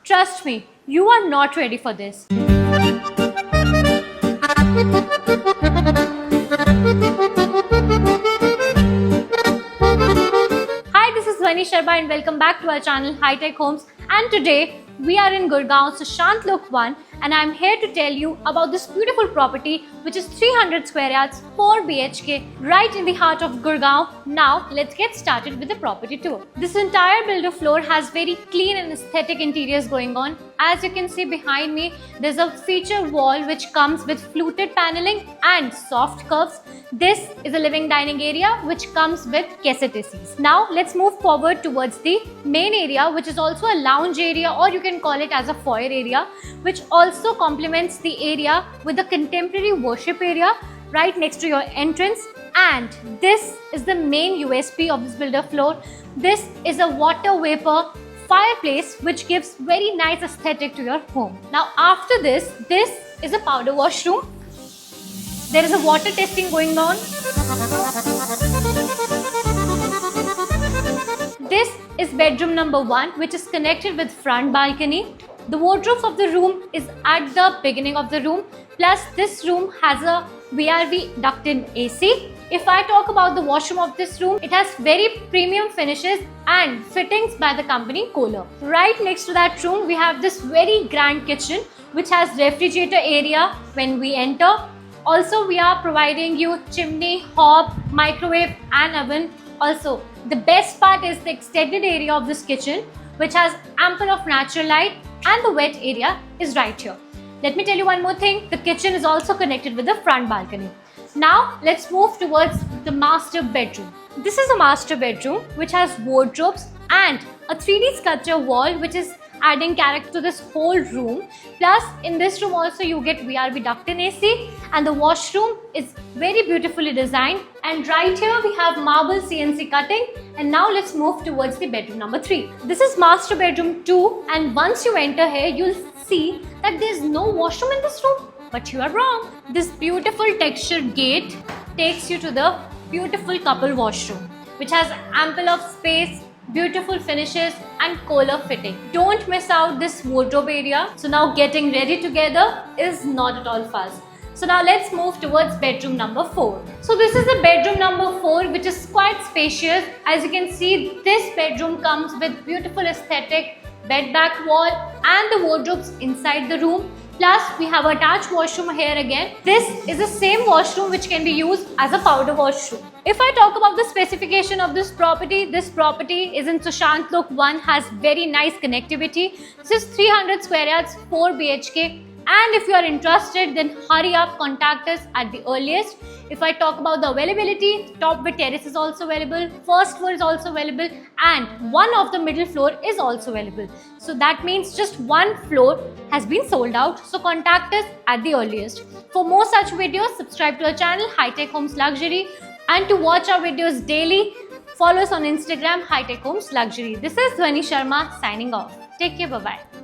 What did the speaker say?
Trust me, you are not ready for this. Hi, this is Dhwani Sharma and welcome back to our channel High Tech Homes. And today we are in Gurgaon, Sushant Lok 1, and I'm here to tell you about this beautiful property which is 300 square yards, 4 BHK, right in the heart of Gurgaon. Now let's get started with the property tour. This entire builder floor has very clean and aesthetic interiors going on. As you can see behind me, there's a feature wall which comes with fluted paneling and soft curves. This is a living dining area which comes with cassette ACs. Now let's move forward towards the main area, which is also a lounge area, or you can call it as a foyer area, which also complements the area with a contemporary worship area right next to your entrance. And this is the main USP of this builder floor. This is a water vapor fireplace which gives very nice aesthetic to your home. Now after this is a powder washroom. There is a water testing going on. This is bedroom number 1, which is connected with front balcony. The wardrobes of the room is at the beginning of the room. Plus this room has a VRV duct-in AC. If I talk about the washroom of this room, it has very premium finishes and fittings by the company Kohler. Right next to that room, we have this very grand kitchen which has refrigerator area when we enter. Also, we are providing you chimney, hob, microwave and oven. Also, the best part is the extended area of this kitchen which has ample of natural light, and the wet area is right here. Let me tell you one more thing. The kitchen is also connected with the front balcony. Now let's move towards the master bedroom. This is a master bedroom which has wardrobes and a 3D sculpture wall which is adding character to this whole room. Plus in this room also you get VRV duct-in AC, and the washroom is very beautifully designed. And right here we have marble CNC cutting. And now let's move towards the bedroom number 3. This is master bedroom 2, and once you enter here you'll see that there's no washroom in this room. But you are wrong. This beautiful textured gate takes you to the beautiful couple washroom which has ample of space, beautiful finishes and Kohler fitting. Don't miss out this wardrobe area. So now getting ready together is not at all fast. So now let's move towards bedroom number 4. So this is the bedroom number 4, which is quite spacious. As you can see, this bedroom comes with beautiful aesthetic bed back wall and the wardrobes inside the room. Plus we have a attached washroom here again. This is the same washroom which can be used as a powder washroom. If I talk about the specification of this property is in Sushant Lok 1, has very nice connectivity. This is 300 square yards, 4 BHK. And if you are interested, then hurry up, contact us at the earliest. If I talk about the availability, top with terrace is also available, first floor is also available, and one of the middle floor is also available. So that means just one floor has been sold out. So contact us at the earliest. For more such videos, subscribe to our channel High Tech Homes Luxury, and to watch our videos daily, follow us on Instagram High Tech Homes Luxury. This is Dhwani Sharma signing off. Take care, bye bye.